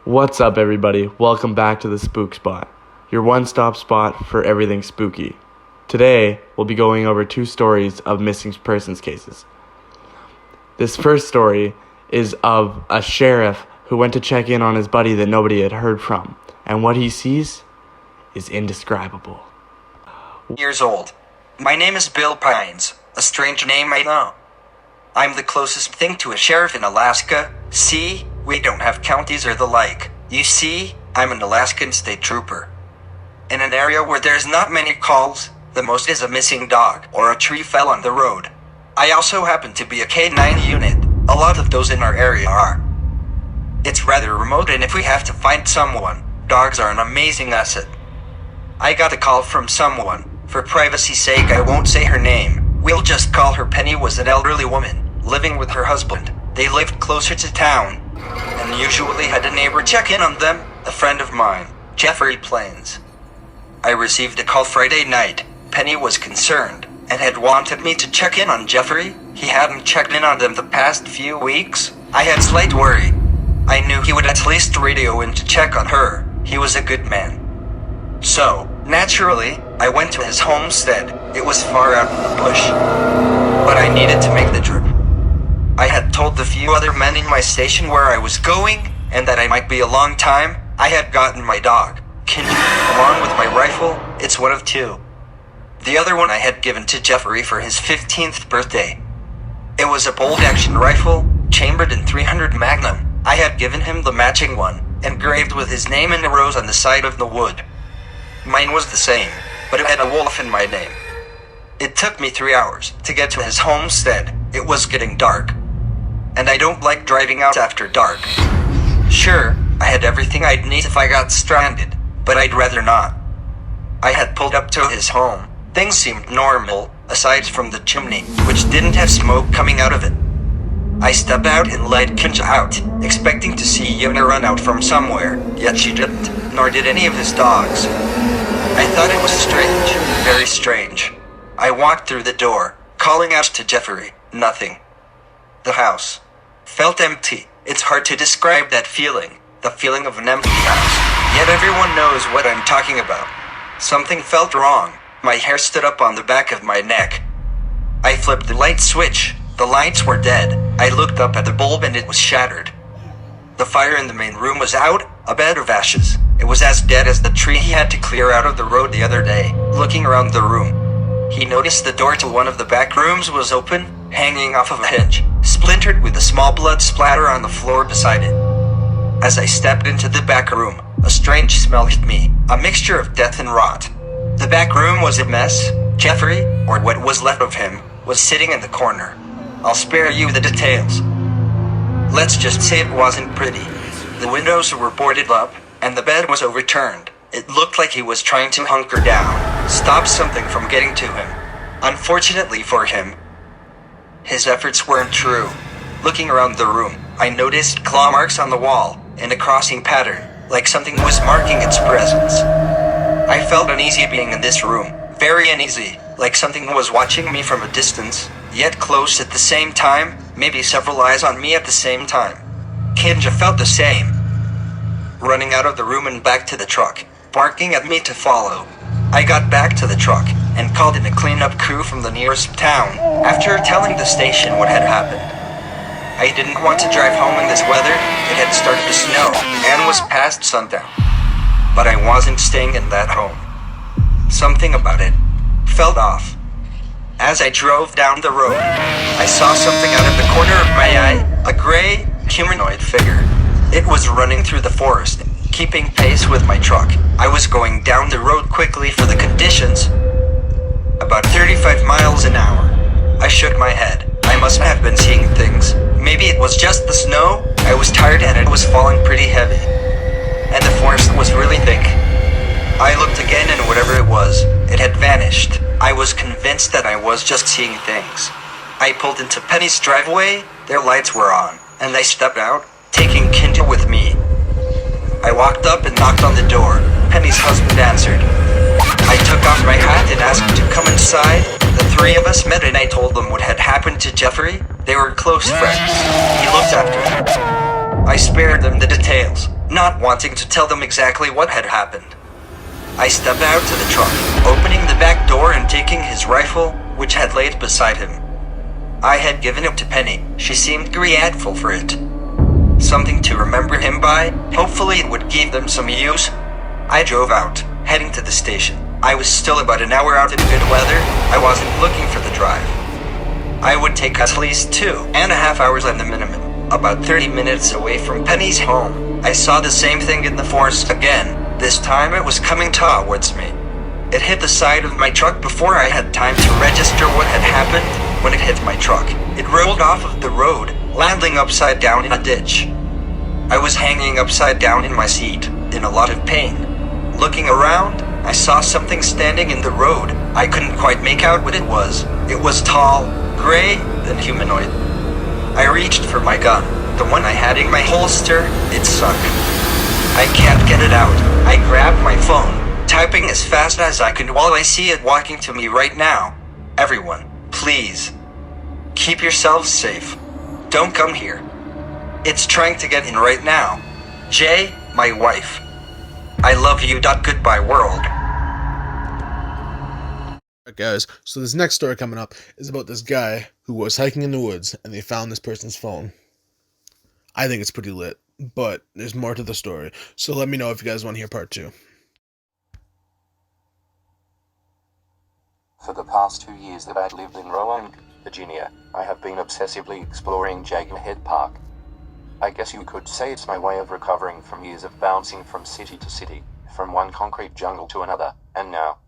What's up, everybody? Welcome back to the Spook Spot, your one-stop spot for everything spooky. Today, we'll be going over 2 stories of missing persons cases. This first story is of a sheriff who went to check in on his buddy that nobody had heard from, and what he sees is indescribable. Years old. My name is Bill Pines, a strange name I know. I'm the closest thing to a sheriff in Alaska. See, we don't have counties or the like. You see, I'm an Alaskan state trooper. In an area where there's not many calls, the most is a missing dog or a tree fell on the road. I also happen to be a K-9 unit. A lot of those in our area are. It's rather remote, and if we have to find someone, dogs are an amazing asset. I got a call from someone. For privacy's sake, I won't say her name. We'll just call her Penny. Was an elderly woman living with her husband. They lived closer to town and usually had a neighbor check in on them, a friend of mine, Jeffrey Plains. I received a call Friday night. Penny was concerned and had wanted me to check in on Jeffrey. He hadn't checked in on them the past few weeks. I had slight worry. I knew he would at least radio in to check on her. He was a good man. So, naturally, I went to his homestead. It was far out in the bush, but I needed to make the trip. I had told the few other men in my station where I was going, and that I might be a long time. I had gotten my dog, Kinji, along with my rifle. It's one of 2. The other one I had given to Jeffrey for his 15th birthday. It was a bolt-action rifle, chambered in .300 Magnum. I had given him the matching one, engraved with his name in a rose on the side of the wood. Mine was the same, but it had a wolf in my name. It took me 3 hours to get to his homestead. It was getting dark, and I don't like driving out after dark. Sure, I had everything I'd need if I got stranded, but I'd rather not. I had pulled up to his home. Things seemed normal, aside from the chimney, which didn't have smoke coming out of it. I stepped out and led Kinja out, expecting to see Yona run out from somewhere, yet she didn't, nor did any of his dogs. I thought it was strange, very strange. I walked through the door, calling out to Jeffrey. Nothing. The house felt empty. It's hard to describe that feeling, the feeling of an empty house. Yet everyone knows what I'm talking about. Something felt wrong. My hair stood up on the back of my neck. I flipped the light switch. The lights were dead. I looked up at the bulb and it was shattered. The fire in the main room was out, a bed of ashes. It was as dead as the tree he had to clear out of the road the other day. Looking around the room, he noticed the door to one of the back rooms was open, hanging off of a hinge, splintered with a small blood splatter on the floor beside it. As I stepped into the back room, a strange smell hit me, a mixture of death and rot. The back room was a mess. Jeffrey, or what was left of him, was sitting in the corner. I'll spare you the details. Let's just say it wasn't pretty. The windows were boarded up, and the bed was overturned. It looked like he was trying to hunker down, stop something from getting to him. Unfortunately for him, his efforts weren't true. Looking around the room, I noticed claw marks on the wall, in a crossing pattern, like something was marking its presence. I felt uneasy being in this room, very uneasy, like something was watching me from a distance, yet close at the same time, maybe several eyes on me at the same time. Kinja felt the same. Running out of the room and back to the truck, barking at me to follow. I got back to the truck and called in a cleanup crew from the nearest town, after telling the station what had happened. I didn't want to drive home in this weather. It had started to snow and was past sundown. But I wasn't staying in that home. Something about it felt off. As I drove down the road, I saw something out of the corner of my eye, a gray, humanoid figure. It was running through the forest, keeping pace with my truck. I was going down the road quickly for the conditions, about 35 miles an hour. I shook my head. I must have been seeing things. Maybe it was just the snow. I was tired and it was falling pretty heavy. And the forest was really thick. I looked again and whatever it was, it had vanished. I was convinced that I was just seeing things. I pulled into Penny's driveway. Their lights were on, and I stepped out, taking Kinja with me. I walked up and knocked on the door. Penny's husband answered. I took off my hat and asked to come inside. The 3 of us met and I told them what had happened to Jeffrey. They were close friends. He looked after them. I spared them the details. not wanting to tell them exactly what had happened. I stepped out to the truck, opening the back door and taking his rifle, which had laid beside him. I had given it to Penny. She seemed grateful for it. Something to remember him by. Hopefully it would give them some use. I drove out, heading to the station. I was still about an hour out in good weather. I wasn't looking for the drive. I would take us at least 2.5 hours at the minimum. About 30 minutes away from Penny's home, I saw the same thing in the forest again. This time it was coming towards me. It hit the side of my truck before I had time to register what had happened. When it hit my truck, it rolled off of the road, landing upside down in a ditch. I was hanging upside down in my seat, in a lot of pain. Looking around, I saw something standing in the road. I couldn't quite make out what it was. It was tall, gray, and humanoid. I reached for my gun, the one I had in my holster. It sunk. I can't get it out. I grabbed my phone, typing as fast as I could while I see it walking to me right now. Everyone, please, keep yourselves safe. Don't come here. It's trying to get in right now. Jay, my wife. I love you. Goodbye, world. Alright guys, so this next story coming up is about this guy who was hiking in the woods and they found this person's phone. I think it's pretty lit, but there's more to the story, so let me know if you guys want to hear part 2. For the past 2 years that I've lived in Rowan, Virginia, I have been obsessively exploring Jagged Head Park. I guess you could say it's my way of recovering from years of bouncing from city to city, from one concrete jungle to another, and now,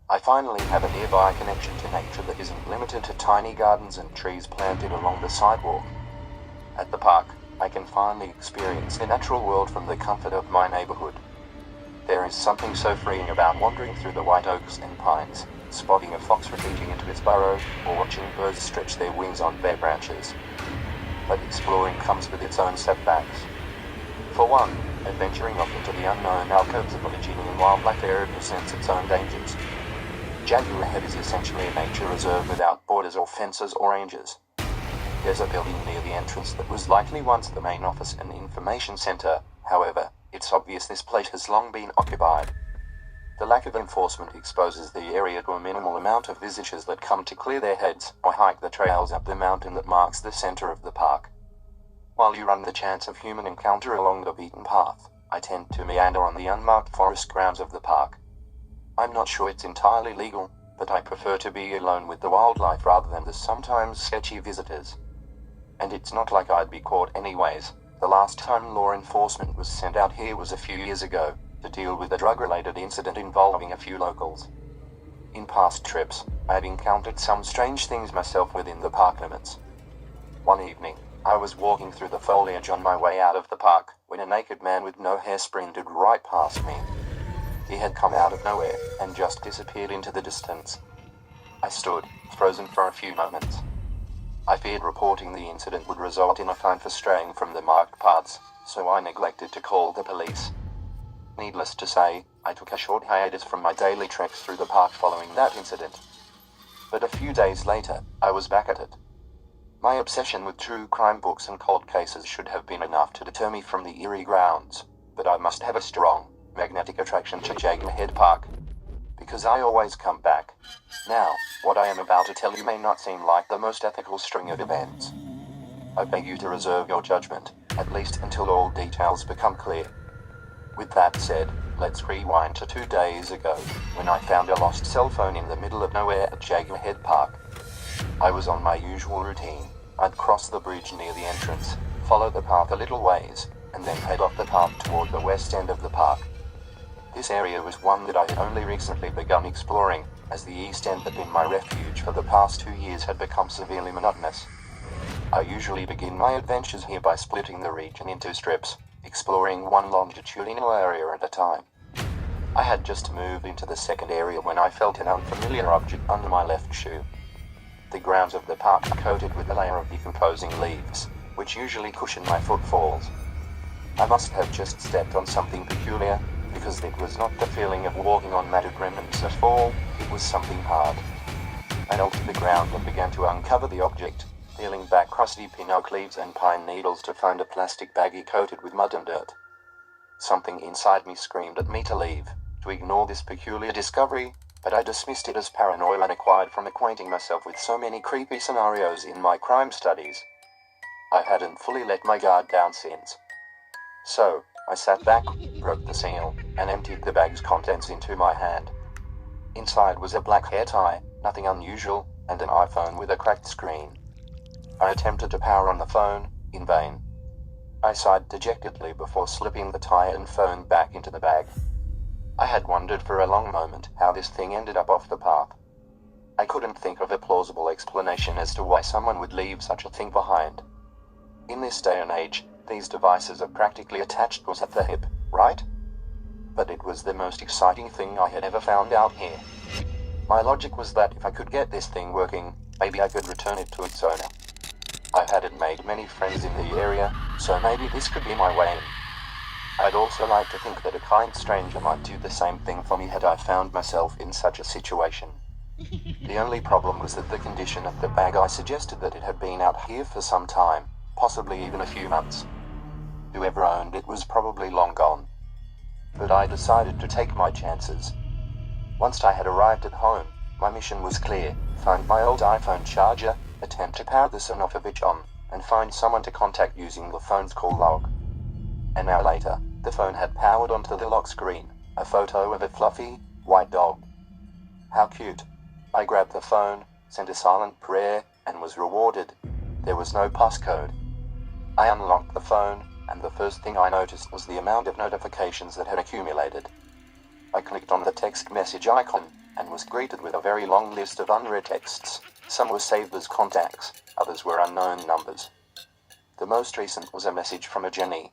I finally have a nearby connection to nature that isn't limited to tiny gardens and trees planted along the sidewalk. At the park, I can finally experience the natural world from the comfort of my neighborhood. There is something so freeing about wandering through the white oaks and pines, spotting a fox retreating into its burrow, or watching birds stretch their wings on bare branches. But exploring comes with its own setbacks. For one, adventuring off into the unknown alcoves of the Virginian wildlife area presents its own dangers. Jagged Head is essentially a nature reserve without borders or fences or ranges. There's a building near the entrance that was likely once the main office and information center. However, it's obvious this place has long been occupied. The lack of enforcement exposes the area to a minimal amount of visitors that come to clear their heads or hike the trails up the mountain that marks the center of the park. While you run the chance of human encounter along the beaten path, I tend to meander on the unmarked forest grounds of the park. I'm not sure it's entirely legal, but I prefer to be alone with the wildlife rather than the sometimes sketchy visitors. And it's not like I'd be caught anyways. The last time law enforcement was sent out here was a few years ago, to deal with a drug-related incident involving a few locals. In past trips, I'd encountered some strange things myself within the park limits. One evening, I was walking through the foliage on my way out of the park, when a naked man with no hair sprinted right past me. He had come out of nowhere, and just disappeared into the distance. I stood, frozen for a few moments. I feared reporting the incident would result in a fine for straying from the marked paths, so I neglected to call the police. Needless to say, I took a short hiatus from my daily treks through the park following that incident. But a few days later, I was back at it. My obsession with true crime books and cold cases should have been enough to deter me from the eerie grounds, but I must have a strong, magnetic attraction to Jagged Head Park. Because I always come back. Now, what I am about to tell you may not seem like the most ethical string of events. I beg you to reserve your judgment, at least until all details become clear. With that said, let's rewind to 2 days ago, when I found a lost cell phone in the middle of nowhere at Jagged Head Park. I was on my usual routine. I'd cross the bridge near the entrance, follow the path a little ways, and then head off the path toward the west end of the park. This area was one that I had only recently begun exploring, as the east end had been my refuge for the past 2 years had become severely monotonous. I usually begin my adventures here by splitting the region into strips, exploring one longitudinal area at a time. I had just moved into the second area when I felt an unfamiliar object under my left shoe. The grounds of the park are coated with a layer of decomposing leaves, which usually cushion my footfalls. I must have just stepped on something peculiar, because it was not the feeling of walking on matted remnants at all, it was something hard. I knelt to the ground and began to uncover the object, peeling back crusty pin oak leaves and pine needles to find a plastic baggie coated with mud and dirt. Something inside me screamed at me to leave, to ignore this peculiar discovery, but I dismissed it as paranoia acquired from acquainting myself with so many creepy scenarios in my crime studies. I hadn't fully let my guard down since. So, I sat back, broke the seal, and emptied the bag's contents into my hand. Inside was a black hair tie, nothing unusual, and an iPhone with a cracked screen. I attempted to power on the phone, in vain. I sighed dejectedly before slipping the tie and phone back into the bag. I had wondered for a long moment how this thing ended up off the path. I couldn't think of a plausible explanation as to why someone would leave such a thing behind. In this day and age, these devices are practically attached to us at the hip, right? But it was the most exciting thing I had ever found out here. My logic was that if I could get this thing working, maybe I could return it to its owner. I hadn't made many friends in the area, so maybe this could be my way in. I'd also like to think that a kind stranger might do the same thing for me had I found myself in such a situation. The only problem was that the condition of the bag I suggested that it had been out here for some time, possibly even a few months. Whoever owned it was probably long gone. But I decided to take my chances. Once I had arrived at home, my mission was clear: find my old iPhone charger, attempt to power the Sonotovich on, and find someone to contact using the phone's call log. An hour later, the phone had powered onto the lock screen, a photo of a fluffy, white dog. How cute. I grabbed the phone, sent a silent prayer, and was rewarded. There was no passcode. I unlocked the phone, and the first thing I noticed was the amount of notifications that had accumulated. I clicked on the text message icon, and was greeted with a very long list of unread texts. Some were saved as contacts, others were unknown numbers. The most recent was a message from a Jenny.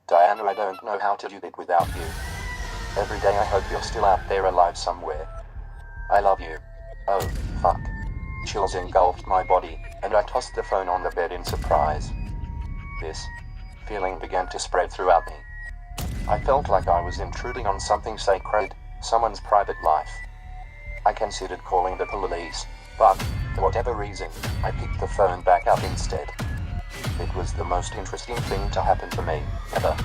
Diana, I don't know how to do it without you. Every day I hope you're still out there alive somewhere. I love you. Oh, fuck. Chills engulfed my body, and I tossed the phone on the bed in surprise. This feeling began to spread throughout me. I felt like I was intruding on something sacred, someone's private life. I considered calling the police, but, for whatever reason, I picked the phone back up instead. It was the most interesting thing to happen to me, ever.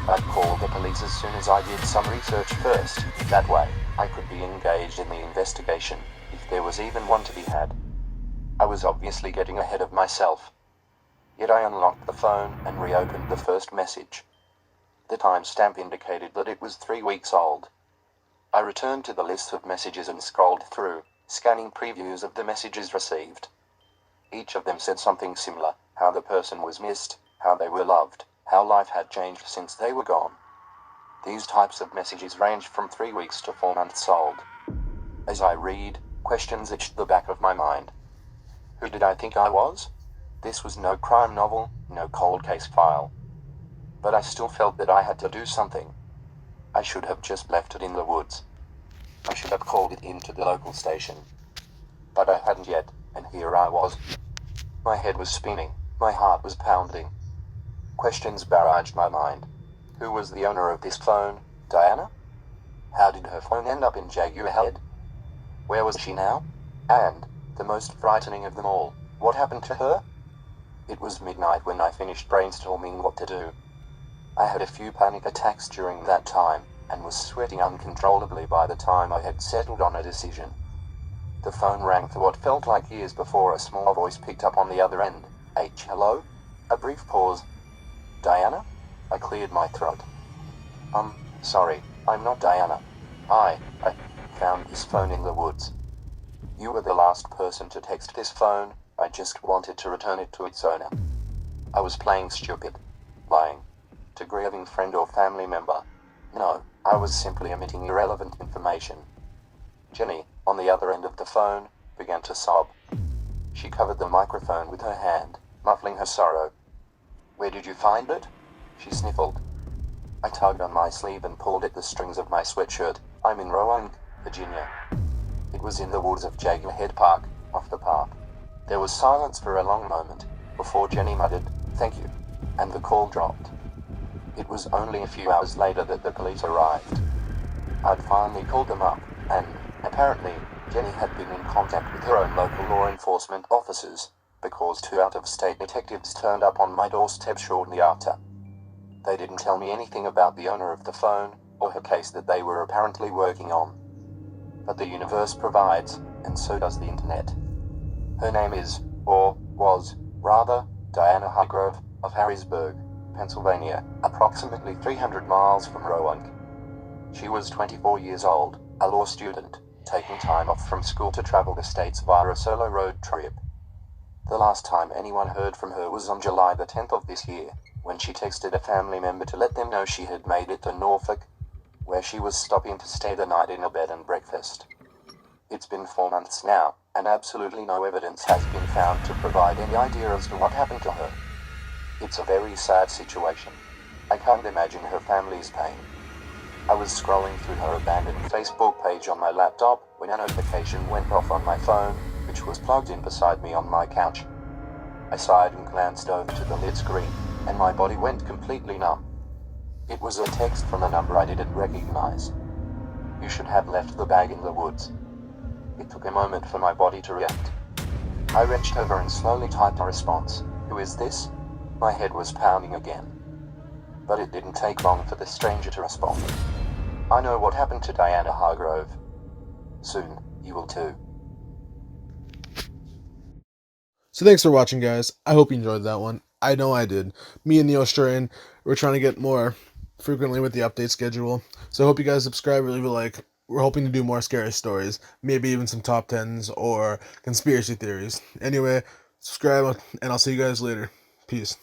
I'd call the police as soon as I did some research first. That way, I could be engaged in the investigation, if there was even one to be had. I was obviously getting ahead of myself. Yet I unlocked the phone and reopened the first message. The timestamp indicated that it was 3 weeks old. I returned to the list of messages and scrolled through, scanning previews of the messages received. Each of them said something similar: how the person was missed, how they were loved, how life had changed since they were gone. These types of messages ranged from 3 weeks to 4 months old. As I read, questions itched the back of my mind. Who did I think I was? This was no crime novel, no cold case file. But I still felt that I had to do something. I should have just left it in the woods. I should have called it into the local station. But I hadn't yet, and here I was. My head was spinning, my heart was pounding. Questions barraged my mind. Who was the owner of this phone? Diana? How did her phone end up in Jaguar Head? Where was she now? And, the most frightening of them all, what happened to her? It was midnight when I finished brainstorming what to do. I had a few panic attacks during that time, and was sweating uncontrollably by the time I had settled on a decision. The phone rang for what felt like years before a small voice picked up on the other end. Hello? A brief pause. Diana? I cleared my throat. Sorry, I'm not Diana. I found this phone in the woods. You were the last person to text this phone. I just wanted to return it to its owner. I was playing stupid. Lying. To grieving friend or family member. No, I was simply omitting irrelevant information. Jenny, on the other end of the phone, began to sob. She covered the microphone with her hand, muffling her sorrow. Where did you find it? She sniffled. I tugged on my sleeve and pulled at the strings of my sweatshirt. I'm in Rowan, Virginia. It was in the woods of Jaguar Head Park, off the path. There was silence for a long moment, before Jenny muttered, "Thank you," and the call dropped. It was only a few hours later that the police arrived. I'd finally called them up, and, apparently, Jenny had been in contact with her own local law enforcement officers, because 2 out-of-state detectives turned up on my doorstep shortly after. They didn't tell me anything about the owner of the phone, or her case that they were apparently working on. But the universe provides, and so does the internet. Her name is, or was, rather, Diana Hargrove, of Harrisburg, Pennsylvania, approximately 300 miles from Roanoke. She was 24 years old, a law student, taking time off from school to travel the states via a solo road trip. The last time anyone heard from her was on July the 10th of this year, when she texted a family member to let them know she had made it to Norfolk, where she was stopping to stay the night in a bed and breakfast. It's been 4 months now, and absolutely no evidence has been found to provide any idea as to what happened to her. It's a very sad situation. I can't imagine her family's pain. I was scrolling through her abandoned Facebook page on my laptop when a notification went off on my phone, which was plugged in beside me on my couch. I sighed and glanced over to the lit screen, and my body went completely numb. It was a text from a number I didn't recognize. You should have left the bag in the woods. It took a moment for my body to react. I reached over and slowly typed a response. Who is this? My head was pounding again. But it didn't take long for the stranger to respond. I know what happened to Diana Hargrove. Soon, you will too. So thanks for watching, guys. I hope you enjoyed that one. I know I did. Me and the Australian, we're trying to get more frequently with the update schedule. So I hope you guys subscribe, leave a like. We're hoping to do more scary stories, maybe even some top 10s or conspiracy theories. Anyway, subscribe, and I'll see you guys later. Peace.